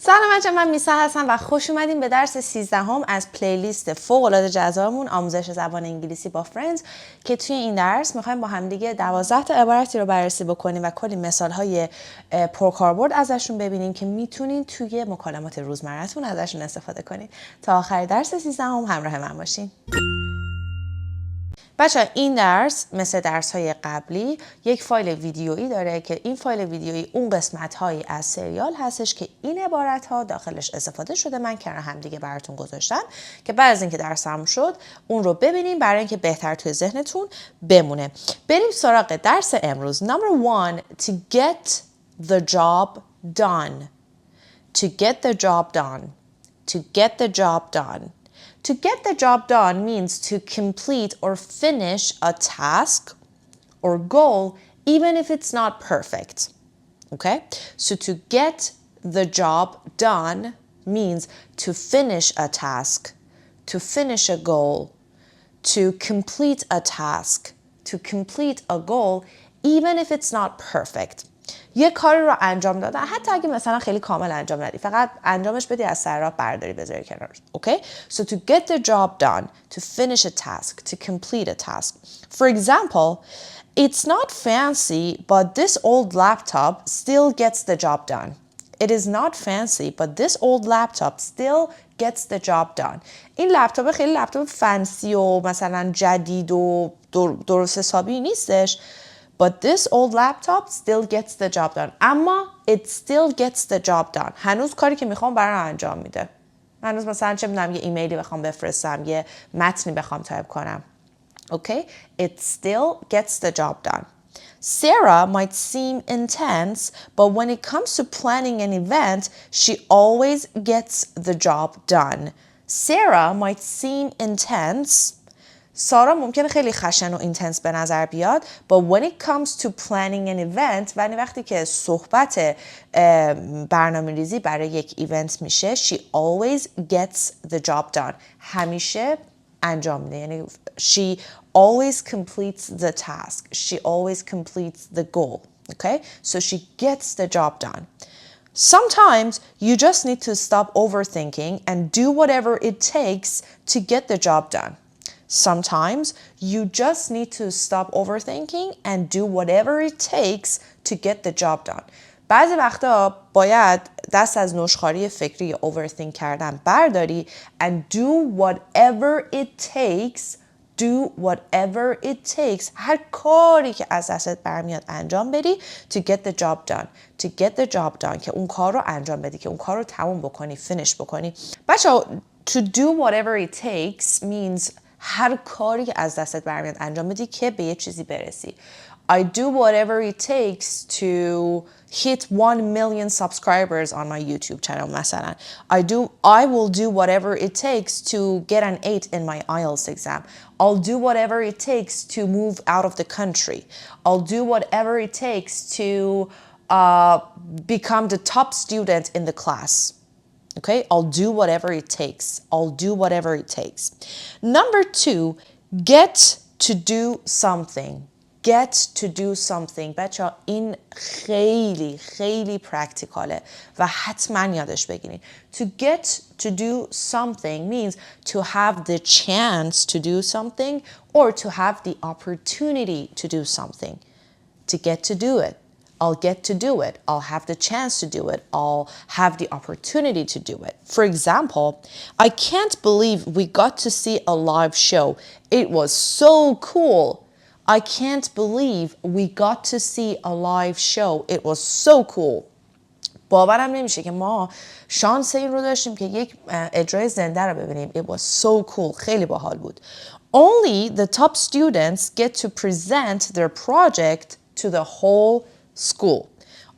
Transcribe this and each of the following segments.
سلام بچه‌ها، من میسا هستم و خوش اومدین به درس 13 از پلیلیست فوق‌العاده جذابمون آموزش زبان انگلیسی با فرندز که توی این درس می‌خوایم با هم دیگه 12 تا عبارتی رو بررسی بکنیم و کلی مثال‌های پرکاربرد ازشون ببینیم که میتونین توی مکالمات روزمره‌تون ازشون استفاده کنین. تا آخر درس 13 همراه من باشین. بچه این درس مثل درس های قبلی یک فایل ویدیویی داره که این فایل ویدیویی اون قسمت هایی از سریال هستش که این عبارت ها داخلش استفاده شده. من کنار هم دیگه براتون گذاشتم که بعد از اینکه درس تموم شد اون رو ببینیم برای اینکه بهتر توی ذهنتون بمونه. بریم سراغ درس امروز. Number 1. To get the job done. To get the job done. To get the job done. To get the job done means to complete or finish a task or goal even if it's not perfect. Okay? So to get the job done means to finish a task, to finish a goal, to complete a task, to complete a goal even if it's not perfect. یه کاری رو انجام دادن حتی اگه مثلا خیلی کامل انجام ندی فقط انجامش بدی از سر راه برداری بذاری کنار. Okay? So to get the job done, to finish a task, to complete a task. For example, it's not fancy but this old laptop still gets the job done. It is not fancy but this old laptop still gets the job done. این لپتاپ خیلی لپتاپ فنسی و مثلا جدید و درست حسابی نیستش. But this old laptop still gets the job done. اما it still gets the job done. هنوز کاری که میخوام برام انجام میده. هنوز مثلا چه میدونم یه ایمیلی بخوام بفرستم، یه متنی بخوام تایپ کنم. Okay? It still gets the job done. Sarah might seem intense, but when it comes to planning an event, she always gets the job done. Sarah might seem intense. سارا ممکنه خیلی خشن و اینتنس به نظر بیاد but when it comes to planning an event یعنی وقتی که صحبت برنامه ریزی برای یک ایونت میشه she always gets the job done همیشه انجام میده یعنی she always completes the task she always completes the goal okay so she gets the job done. Sometimes you just need to stop overthinking and do whatever it takes to get the job done. Sometimes you just need to stop overthinking and do whatever it takes to get the job done. بعضی وقتا باید دست از نشخواری فکری یا overthink کردن برداری and do whatever it takes هر کاری که از دستت برمیاد انجام بدی to get the job done که اون کار رو انجام بدی که اون کار رو تموم بکنی finish بکنی. بچه‌ها to do whatever it takes means هر کاری که از دستت برمیاد انجام بدی که به یه چیزی برسی. I do whatever it takes to hit 1 million subscribers on my YouTube channel مثلا. I will do whatever it takes to get an 8 in my IELTS exam. I'll do whatever it takes to move out of the country. I'll do whatever it takes to become the top student in the class. Okay, I'll do whatever it takes. Number 2, get to do something. بچه این خیلی خیلی پرکتیکاله و حتما یادش بگیرین. To get to do something means to have the chance to do something or to have the opportunity to do something. To get to do it. I'll get to do it. I'll have the chance to do it. I'll have the opportunity to do it. For example, I can't believe we got to see a live show. It was so cool. I can't believe we got to see a live show. It was so cool. باورم نمیشه که ما شانس این رو داشتیم که یک اجرای زنده رو ببینیم. It was so cool. خیلی باحال بود. Only the top students get to present their project to the whole school.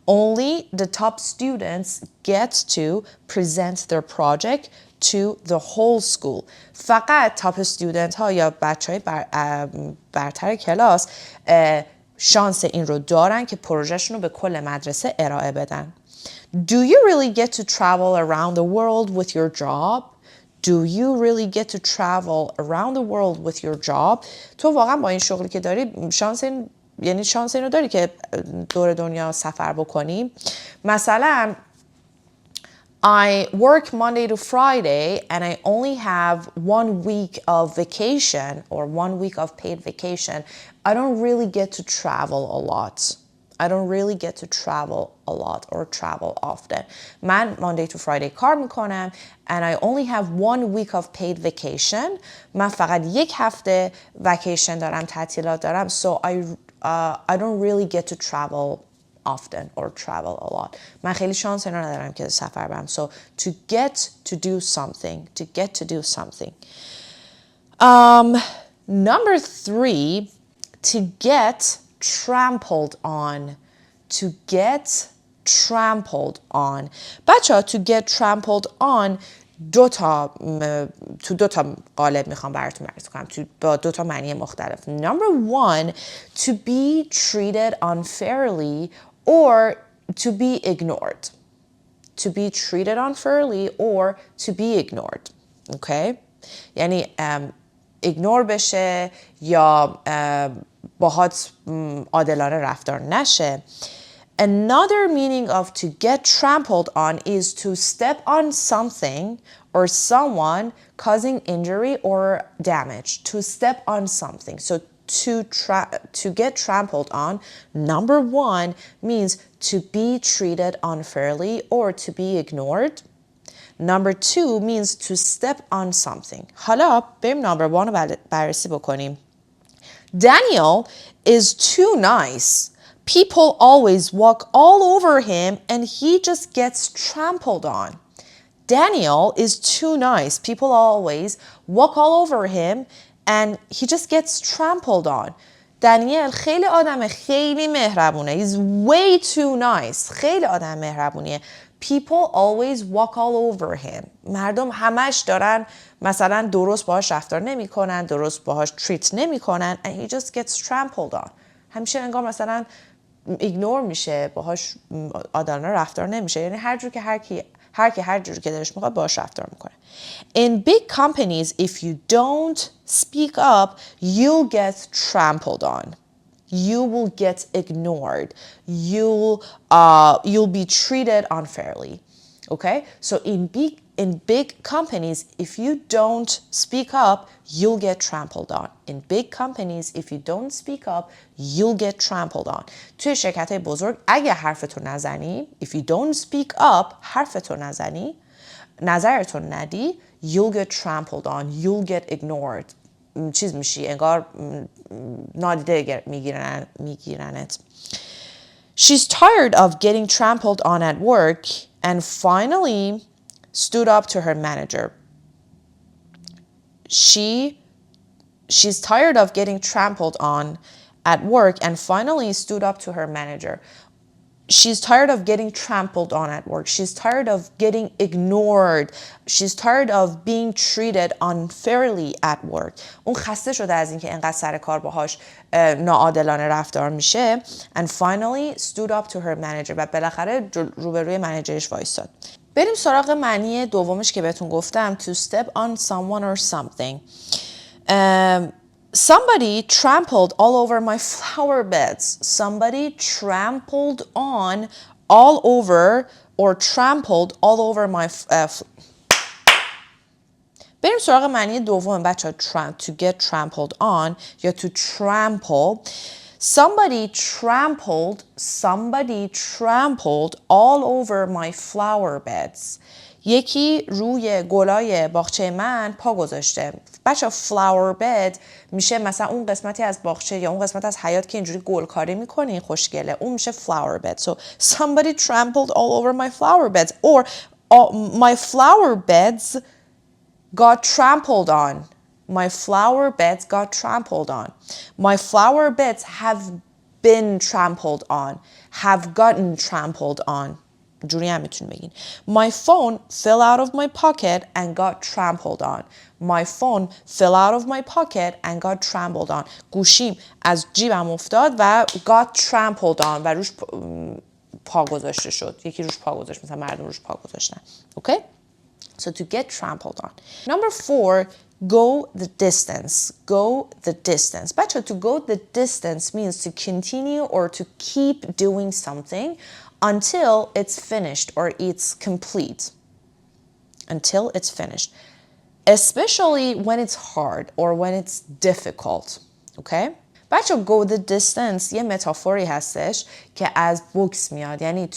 Only the top students get to present their project to the whole school. فقط تاپ استودنت ها یا بچه های برتر کلاس شانس این رو دارن که پروژهشون رو به کل مدرسه ارائه بدن. Do you really get to travel around the world with your job? تو واقعا با این شغلی که داری شانس اینو داری که دور دنیا سفر بکنی. مثلا I work Monday to Friday and I only have 1 week of vacation or 1 week of paid vacation. I don't really get to travel a lot. I don't really get to travel a lot or travel often. من Monday to Friday کار میکنم and I only have 1 week of paid vacation. من فقط 1 هفته vacation دارم، تعطیلات دارم. So I don't really get to travel often or travel a lot. من خیلی شانس اینو ندارم که سفر برم. So to get to do something, to get to do something. Number 3, to get trampled on. To get trampled on. بچه to get trampled on دو تا قالب میخوام براتون معرفی کنم با 2 معنی مختلف. Number 1, to be treated unfairly or to be ignored. To be treated unfairly or to be ignored. Okay? یعنی ignore بشه یا باهات عادلانه رفتار نشه. Another meaning of to get trampled on is to step on something or someone causing injury or damage. To step on something. So to get trampled on, number 1 means to be treated unfairly or to be ignored. Number 2 means to step on something. حالا بریم number 1 رو بررسی بکنیم. Daniel is too nice. People always walk all over him and he just gets trampled on. Daniel is too nice. People always walk all over him and he just gets trampled on. دانیل خیلی آدم خیلی مهربونه. He's way too nice. خیلی آدم مهربونیه. People always walk all over him. مردم همش دارن مثلا درست باهاش رفتار نمی کنن، درست باهاش treat نمی کنن and he just gets trampled on. همیشه انگار مثلا ایگنور میشه، باهاش عادلانه رفتار نمیشه. یعنی هر جور که هر جور که دلش میخواد باهاش رفتار میکنه. In big companies, if you don't speak up, you'll get trampled on. You will get ignored. You'll be treated unfairly. Okay? So in big companies, if you don't speak up, you'll get trampled on. In big companies, if you don't speak up, you'll get trampled on. توی شرکت‌های بزرگ اگه حرفتو نزنی, if you don't speak up, حرفتو نزنی, نظرتو ندی, you'll get trampled on. You'll get ignored. چیز میشی، انگار نادیده میگیرنت. She's tired of getting trampled on at work and finally stood up to her manager. She's tired of getting trampled on at work and finally stood up to her manager. She's tired of getting trampled on at work. She's tired of getting ignored. She's tired of being treated unfairly at work. اون خسته شده از اینکه انقدر سر کار باهاش ناعادلانه رفتار میشه. And finally stood up to her manager. و بالاخره روبروی منیجرش وایساد. بریم سراغ معنی دومش که بهتون گفتم. To step on someone or something. Somebody trampled all over my flower beds. Somebody trampled on all over or trampled all over my بریم سراغ معنی دوم بچه ها. To get trampled on یا to trample. Somebody trampled all over my flower beds. یکی روی گلای باغچه من پا گذاشته. بچه flower bed میشه مثلا اون قسمتی از باغچه یا اون قسمت از حیاط که اینجوری گلکاری میکنی خوشگله، اون میشه flower bed. So somebody trampled all over my flower beds or my flower beds got trampled on. My flower beds got trampled on. My flower beds have been trampled on. Have gotten trampled on. جوری هم میتونی بگین. My phone fell out of my pocket and got trampled on. My phone fell out of my pocket and got trampled on. گوشیم از جیبم افتاد و got trampled on و روش پا گذاشته شد. یکی روش پا گذاشت، مثلا مردم روش پا گذاشتن. Okay? So to get trampled on. Number 4, go the distance. Go the distance. بچه, to go the distance means to continue or to keep doing something until it's finished or it's complete. until it's finished. Especially when it's hard or when it's difficult. Okay? بچه go the distance یه متافوری هستش که از بوکس میاد. یعنی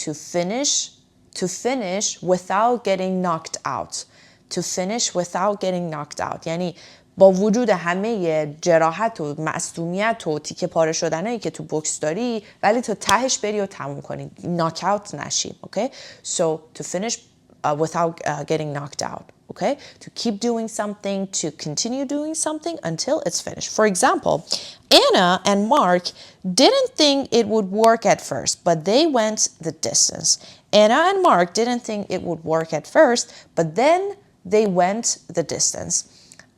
to finish without getting knocked out. To finish without getting knocked out. یعنی با وجود همه جراحت و معصومیت و تیکه پاره شدنایی که تو بوکس داری ولی تو تهش بری و تموم کنی. knock out نشی. Okay? So to finish without getting knocked out. Okay? To keep doing something, to continue doing something until it's finished. For example, Anna and Mark didn't think it would work at first, but they went the distance. Anna and Mark didn't think it would work at first, but then they went the distance.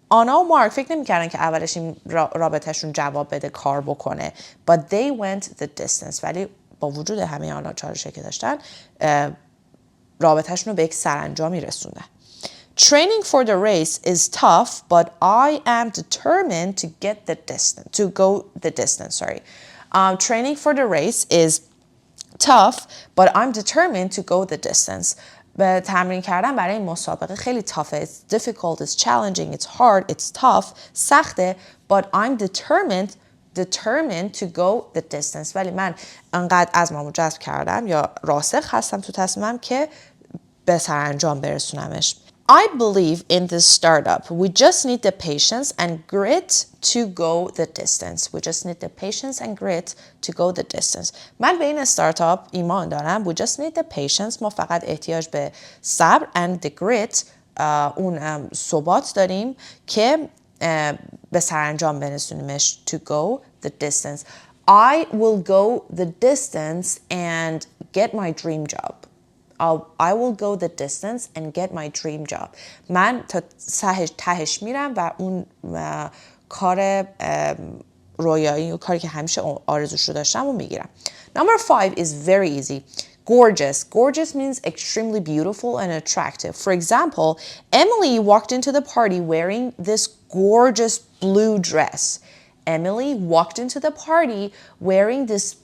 آنا و مارک فکر نمی‌کردن که اولش این رابطهشون جواب بده کار بکنه. But they went the distance. ولی با وجود همه آنها چالشی که داشتن رابطهشون رو به یک سرانجامی رسوندن. Training for the race is tough, but I am determined to go the distance. Training for the race is tough, but I'm determined to go the distance. به تمرین کردن برای این مسابقه خیلی tough. It's difficult, it's challenging, it's hard, it's tough, سخته, but I'm determined to go the distance. ولی من انقدر عزممو جذب کردم یا راسخ هستم تو تصمیمم که به سرانجام برسونمش. I believe in this startup. We just need the patience and grit to go the distance. We just need the patience and grit to go the distance. من به این استارتاپ ایمان دارم. We just need the patience. ما فقط احتیاج به صبر and the grit اون ثبات داریم که به سرانجام برسونیمش. To go the distance. I will go the distance and get my dream job. I will go the distance and get my dream job. من تا تهش میرم و اون کار رویایی و کاری که همیشه آرزوش رو داشتم و میگیرم. Number 5 is very easy. Gorgeous. Gorgeous means extremely beautiful and attractive. For example, Emily walked into the party wearing this gorgeous blue dress. Emily walked into the party wearing this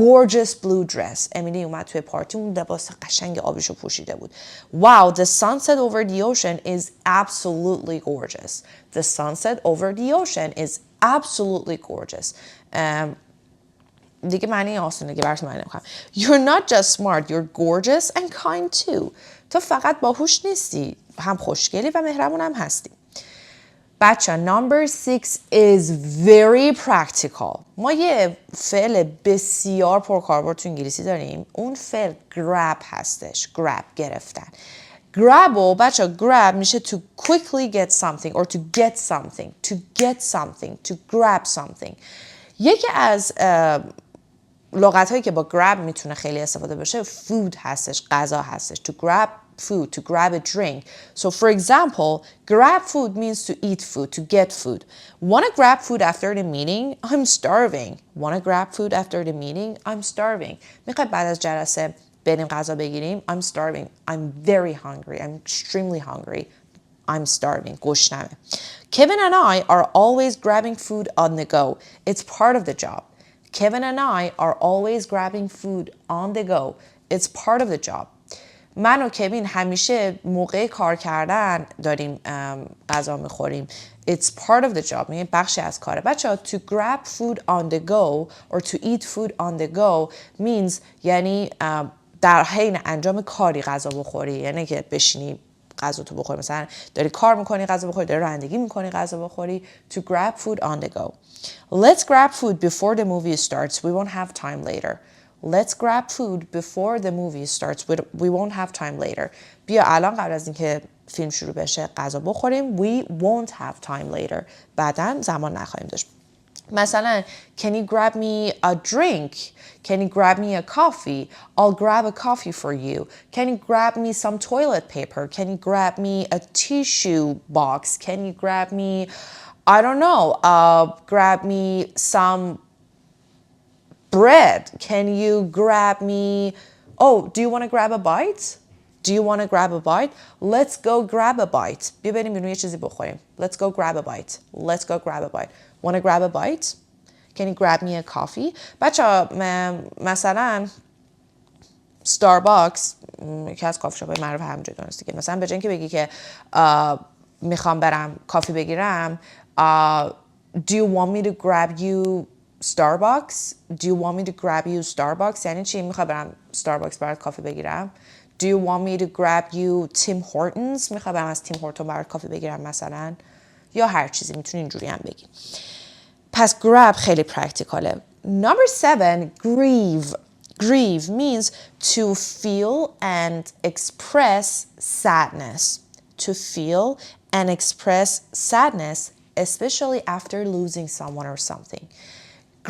gorgeous blue dress. امیلی اومد توی پارتی اون لباس قشنگ آبیشو پوشیده بود. Wow, the sunset over the ocean is absolutely gorgeous. The sunset over the ocean is absolutely gorgeous. دیگه معنی آسونه که براتون معنی نمی‌کنم. You're not just smart, you're gorgeous and kind too. تو فقط باهوش نیستی، هم خوشگلی و مهربون هم هستی. بچه number 6 is very practical. ما یه فعل بسیار پرکاربرد تو انگلیسی داریم. اون فعل grab هستش. grab گرفتن. grab و بچه grab میشه to quickly get something or to get something. To get something. To grab something. یکی از لغت هایی که با grab میتونه خیلی استفاده بشه food هستش. غذا هستش. To grab food, to grab a drink. So for example, grab food means to eat food, to get food. Want to grab food after the meeting? I'm starving. Want to grab food after the meeting? I'm starving. میخوای بعد از جلسه بریم غذا بگیریم؟ I'm starving. I'm very hungry. I'm extremely hungry. I'm starving. گشنمه. Kevin and I are always grabbing food on the go. It's part of the job. Kevin and I are always grabbing food on the go. It's part of the job. من و کوین همیشه موقع کار کردن داریم غذا میخوریم. It's part of the job. میگه بخشی از کاره. بچه ها to grab food on the go or to eat food on the go means یعنی در حین انجام کاری غذا بخوری. یعنی که بشینی غذا تو بخوری. مثلا داری کار میکنی غذا بخوری، داری رانندگی میکنی غذا بخوری. To grab food on the go. Let's grab food before the movie starts. We won't have time later. Let's grab food before the movie starts. We won't have time later. بیا الان قبل از اینکه فیلم شروع بشه غذا بخوریم. We won't have time later. بعداً زمان نخواهیم داشت. مثلا can you grab me a drink? Can you grab me a coffee? I'll grab a coffee for you. Can you grab me some toilet paper? Can you grab me a tissue box? Can you grab me, I don't know, grab me some bread? Can you grab me, oh, do you want to grab a bite? Do you want to grab a bite? Let's go grab a bite. بیا بریم بیرون یه چیزی بخوریم. Let's go grab a bite. Let's go grab a bite. Want to grab a bite? Can you grab me a coffee? بچه مثلا ستارباکس یکی از کافی شاپ‌های معروف همونجا دونست دیگه. مثلا به جای اینکه بگی که میخوام برم کافی بگیرم do you want me to grab you Starbucks do you want me to grab you Starbucks یعنی چی؟ میخوام برم ستارباکس برات کافی بگیرم. do you want me to grab you Tim Hortons میخوام برم از تیم هورتون برات کافی بگیرم مثلا، یا هر چیزی میتونی اینجوری هم بگی. پس grab خیلی پرکتیکاله. Number 7, grieve. Grieve means to feel and express sadness. To feel and express sadness, especially after losing someone or something.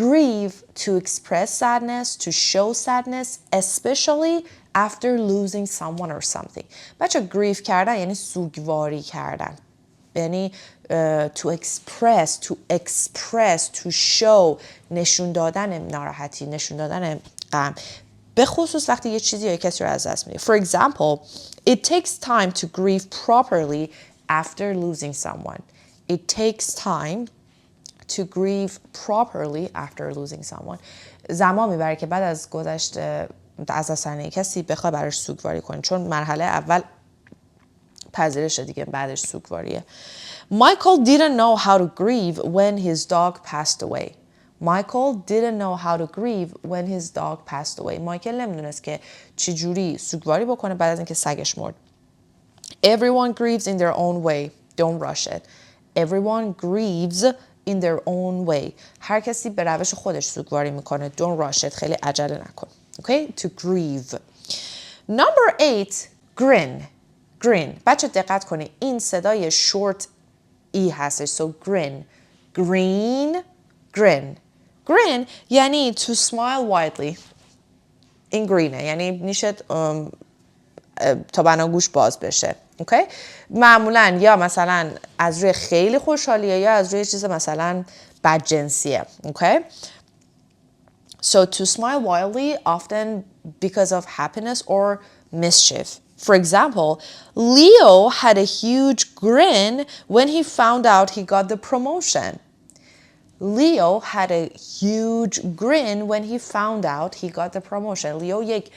Grieve, to express sadness, to show sadness, especially after losing someone or something. بچه grieve کردن یعنی سوگواری کردن. یعنی to express, to show، نشون دادن ناراحتی، نشون دادن غم، به خصوص وقتی یه چیزی یا کسی رو از دست میدی. For example, it takes time to grieve properly after losing someone. It takes time to grieve properly after losing someone. زمان میبره که بعد از گذشت از دست دادن کسی بخوای براش سوگواری کنی، چون مرحله اول پذیرش دیگه، بعدش سوگواریه. Michael didn't know how to grieve when his dog passed away. Michael didn't know how to grieve when his dog passed away. مایکل نمیدونست که چجوری سوگواری بکنه بعد از اینکه سگش مرد. Everyone grieves in their own way. Don't rush it. Everyone grieves in their own way. هر کسی به روش خودش سوگواری میکنه. Don't rush it. خیلی عجله نکن. Okay? To grieve. Number 8, grin. Grin. بچه دقت کنی این صدای short ای هستش. So grin. Green. Grin. Grin یعنی to smile widely. این گرینه یعنی نیشت تا بناگوش باز بشه. Okay? معمولا یا مثلا از روی خیلی خوشحالیه یا از روی چیز مثلا بدجنسیه. Okay? So to smile wildly often because of happiness or mischief. For example, Leo had a huge grin when he found out he got the promotion. Leo had a huge grin when he found out he got the promotion. Leo یک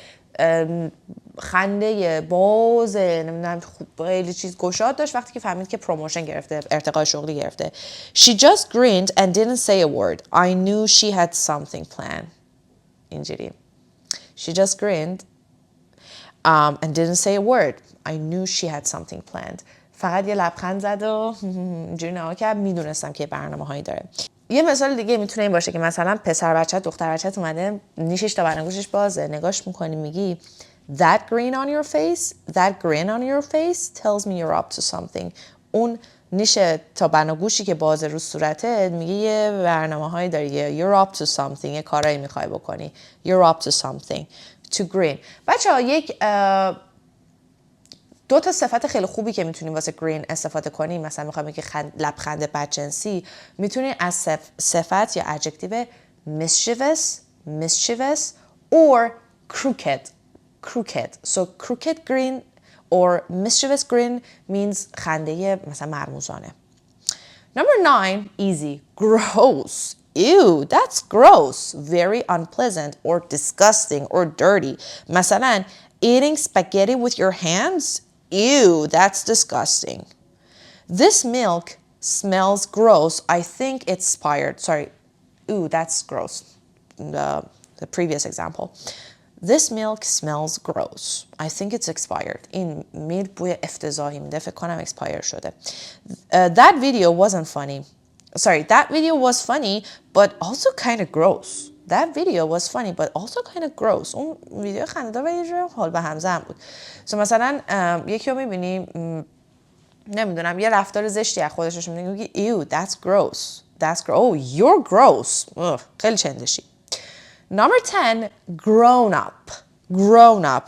خنده باز نمیدونم خیلی چیز گشاد داشت وقتی که فهمید که پروموشن گرفته، ارتقای شغلی گرفته. She just grinned and didn't say a word. I knew she had something planned. اینجوری. She just grinned and didn't say a word. I knew she had something planned. فقط یه لبخند زد و اینجوری نگاه کرد، میدونستم که برنامه‌هایی داره. یه مثال دیگه میتونه این باشه که مثلا پسر بچه دختر بچه اومده نیشش تا بناگوشش بازه، نگاش میکنی میگی that grin on your face tells me you're up to something. اون نیش تا بناگوشی که بازه رو صورتت میگه یه برنامه‌هایی داری، you're up to something، یه کارایی میخوای بکنی، you're up to something. To grin. بچه‌ها یک دو تا صفت خیلی خوبی که میتونیم واسه گرین استفاده کنیم، مثلا میخوایم بگیم لبخند بدجنسی، میتونیم از صفت یا adjective mischievous or crooked. So crooked grin or mischievous grin means خنده مثلا مرموزانه. Number 9, easy. Gross. Ew, that's gross. Very unpleasant or disgusting or dirty. مثلا eating spaghetti with your hands? Ew, that's disgusting. This milk smells gross. I think it's expired. Sorry. Ew, that's gross. The previous example. This milk smells gross. I think it's expired. این میلک بوی افتضاحی میده. فکر کنم expire شده. That video wasn't funny. Sorry, that video was funny, but also kind of gross. That video was funny, but also kind of gross. اون ویدیو خنده‌دار و یه جور حال به هم زن بود. So مثلا یکی رو میبینی نمیدونم یه رفتار زشتی از خودش نشون میده، میگی ew, that's gross. That's gross. Oh, you're gross. خیلی چندشی. Number 10, grown up. Grown up.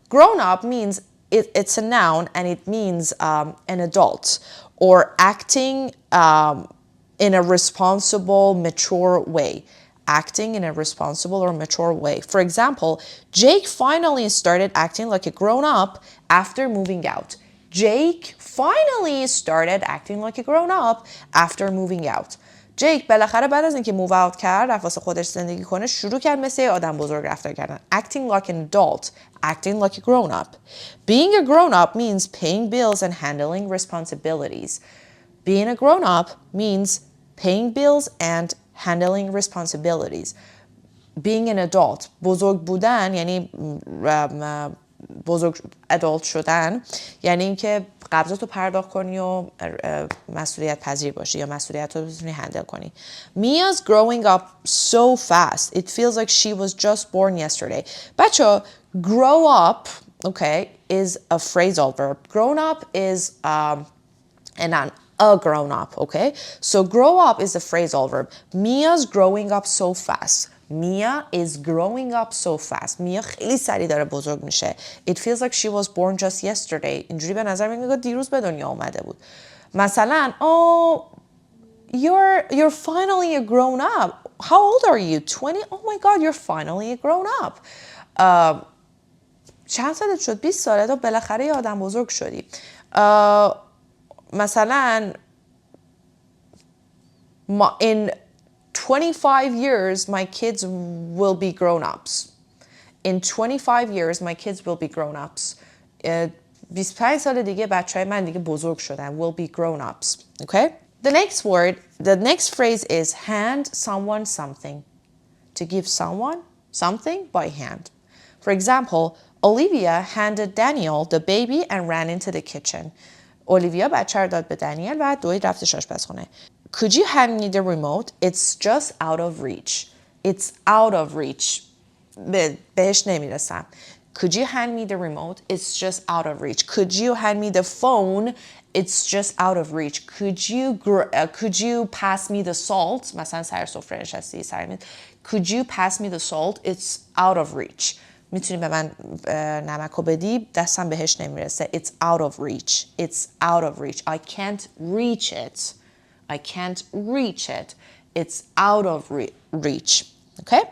Grown up means it's a noun and it means an adult or acting in a responsible, mature way. Acting in a responsible or mature way. For example, Jake finally started acting like a grown-up after moving out. Jake finally started acting like a grown-up after moving out. جیک بالاخره بعد از اینکه موو اوت کرد رفت واسه خودش زندگی کنه شروع کرد مثل یه آدم بزرگ رفتار کردن. Acting like an adult, acting like a grown up. Being a grown up means paying bills and handling responsibilities. Being a grown up means paying bills and handling responsibilities. Being an adult, بزرگ بودن یعنی بزرگ adult شدن یعنی اینکه قبضات رو پرداخت کنی و مسئولیت پذیر باشی یا مسئولیت رو بتونی هندل کنی. Mia's growing up so fast. It feels like she was just born yesterday. بچه grow up, okay, is a phrasal verb. Grown up is and a grown up, okay? So grow up is a phrasal verb. Mia's growing up so fast. Mia is growing up so fast. Mia خیلی سریع داره بزرگ میشه. It feels like she was born just yesterday. اینجوری به نظر میاد دیروز به دنیا اومده بود. مثلا oh you're finally a grown up. How old are you? 20? Oh my god, you're finally a grown up. چند سالت شد؟ 20 ساله تو بالاخره یه آدم بزرگ شدی. مثلا in 25 years my kids will be grown-ups. In 25 years my kids will be grown-ups. 25 سال دیگه بچهای من دیگه بزرگ شدن. Will be grown-ups. Okay? The next phrase is hand someone something. To give someone something by hand. For example, Olivia handed Daniel the baby and ran into the kitchen. Olivia بچه رو داد به دانیل و دوید رفتش آشپزخونه. Could you hand me the remote? It's just out of reach. It's out of reach. بهش نمیرسم. Could you hand me the remote? It's just out of reach. Could you hand me the phone? It's just out of reach. Could you pass me the salt? مثلا سر سفره نشستی Could you pass me the salt? It's out of reach. میتونی به من نمک رو بدی دستم بهش نمیرسه. It's out of reach. It's out of reach. I can't reach it. I can't reach it. It's out of reach. Okay?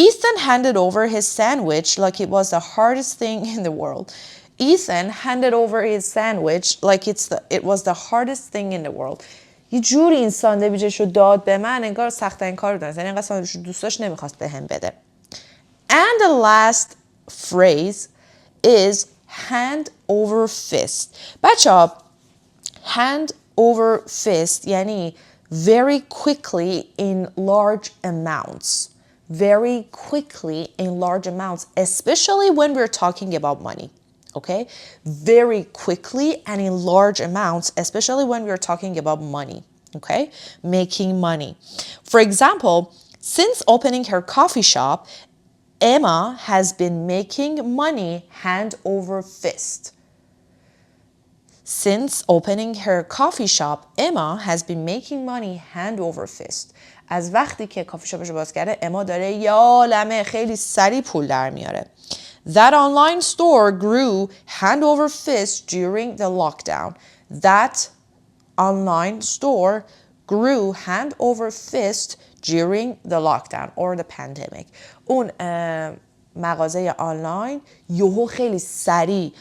Ethan handed over his sandwich like it was the hardest thing in the world. Ethan handed over his sandwich like it was the hardest thing in the world. یه جوری این ساندویچش رو داد به من انگار سخت‌ترین کار رو داشت. یعنی انقدر ساندویچ رو دوست داشت نمیخواست بهم بده. And the last phrase is hand over fist. بچه‌ها hand over fist یعنی very quickly in large amounts. Very quickly in large amounts, especially when we're talking about money. Okay? Very quickly and in large amounts, especially when we're talking about money. Okay? Making money. For example, since opening her coffee shop, Emma has been making money hand over fist. Since opening her coffee shop, Emma has been making money hand over fist. از وقتی که کافی شاپش رو باز کرده اما داره یه عالمه خیلی سریع پول در میاره. That online store grew hand over fist during the lockdown. That online store grew hand over fist during the lockdown or the pandemic. اون مغازه آنلاین یهو خیلی سریع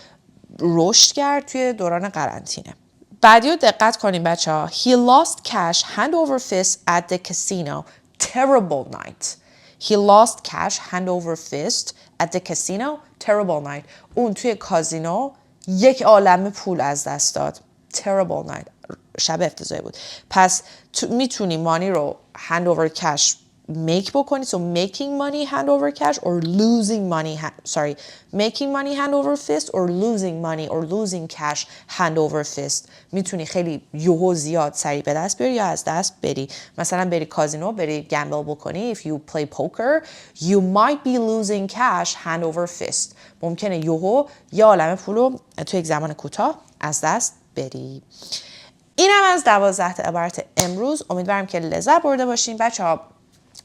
رشد کرد توی دوران قرنطینه. بعدی رو دقت کنیم بچه ها. He lost cash hand over fist at the casino. Terrible night. He lost cash hand over fist at the casino. Terrible night. اون توی کازینو یک عالمه پول از دست داد. Terrible night. شب افتضاحی بود. پس میتونی مانی رو hand over cash make بکنی. So making money hand over cash or losing money making money hand over fist or losing money or losing cash hand over fist. میتونی خیلی یهو زیاد سریع به دست بیاری یا از دست بری. مثلا بری کازینو بری گمبل بکنی. If you play poker you might be losing cash hand over fist. ممکنه یهو یه عالمه پول رو تو یک زمان کوتاه از دست بری. اینم از 12 تا عبارت امروز. امیدوارم که لذت برده باشین بچه‌ها.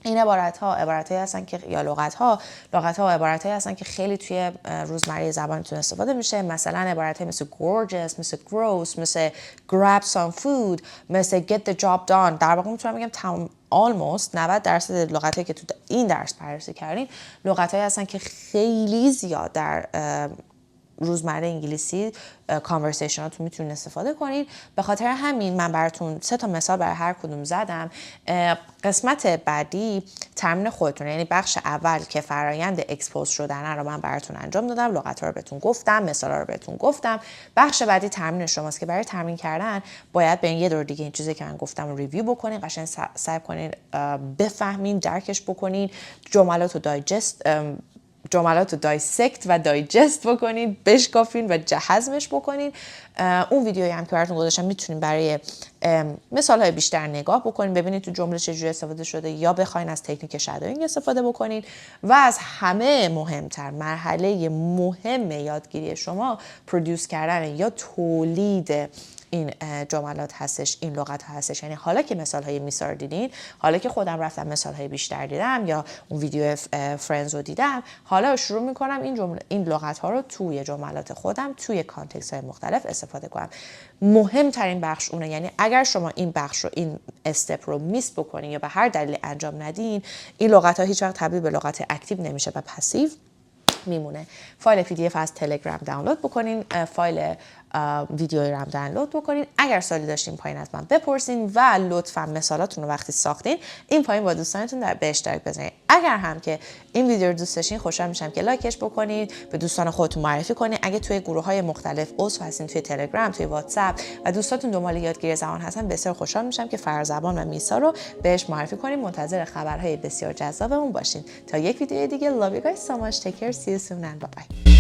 این عبارت‌هایی هستن که یا لغت‌ها و عبارت‌هایی هستن که خیلی توی روزمره زبانتون استفاده میشه. مثلا عبارت‌های مثل gorgeous، مثل gross، مثل grab some food، مثل get the job done. در واقع میتونم بگم almost 90% لغت‌هایی که تو این درس بررسی کردیم لغت‌هایی هستن که خیلی زیاد در روزمره انگلیسی کانورسیشناتون میتونید استفاده کنید. به خاطر همین من براتون 3 تا مثال برای هر کدوم زدم. قسمت بعدی تمرین خودتون، یعنی بخش اول که فرایند اکسپوز شدن رو من براتون انجام دادم، لغت‌ها رو بهتون گفتم، مثالا رو بهتون گفتم. بخش بعدی تمرین شماست که برای تمرین کردن باید برین یه دور دیگه این چیزی که من گفتم رو ریویو بکنین، قشنگ سعی کنین بفهمین، درکش بکنین، جملات رو دایسکت و دایجست بکنین، بشکافین و هضمش بکنین. اون ویدیویی هم که براتون گذاشتم میتونین برای مثال‌های بیشتر نگاه بکنین، ببینید تو جمله چجوری استفاده شده، یا بخواین از تکنیک شادوینگ استفاده بکنین. و از همه مهمتر، مرحله مهم یادگیری شما پرودوس کردن یا تولید این جملات هستش، این لغت ها هستش. یعنی حالا که مثال های میسا رو دیدین، حالا که خودم رفتم مثال های بیشتر دیدم یا اون ویدیو فرندز رو دیدم، حالا شروع میکنم این لغت ها رو توی جملات خودم توی کانتکست های مختلف استفاده کنم. مهمترین بخش اونه، یعنی اگر شما این بخش رو، این استپ رو میس بکنین یا به هر دلیل انجام ندین، این لغت ها هیچ وقت تبدیل به لغت اکتیو نمیشه و پسیو میمونه. فایل PDF از تلگرام دانلود بکنین، فایل ویدیوی رو هم دانلود بکنین. اگر سوالی داشتین پایین از من بپرسین و لطفا مثالاتون رو وقتی ساختین این پایین با دوستانتون به اشتراک بذارین. اگر هم که این ویدیو رو دوست داشتین خوشحال میشم که لایکش بکنید، به دوستان خودتون معرفی کنید. اگه توی گروه‌های مختلف عضو هستین، توی تلگرام، توی واتساپ و دوستاتون دنبال یادگیری زبان هستن، بسیار خوشحال میشم که فرزبان و میسا رو بهش معرفی کنید. منتظر خبرهای بسیار جذابمون باشین. تا یک ویدیو دیگه. Love you guys so much. Take care. See you soon and bye bye.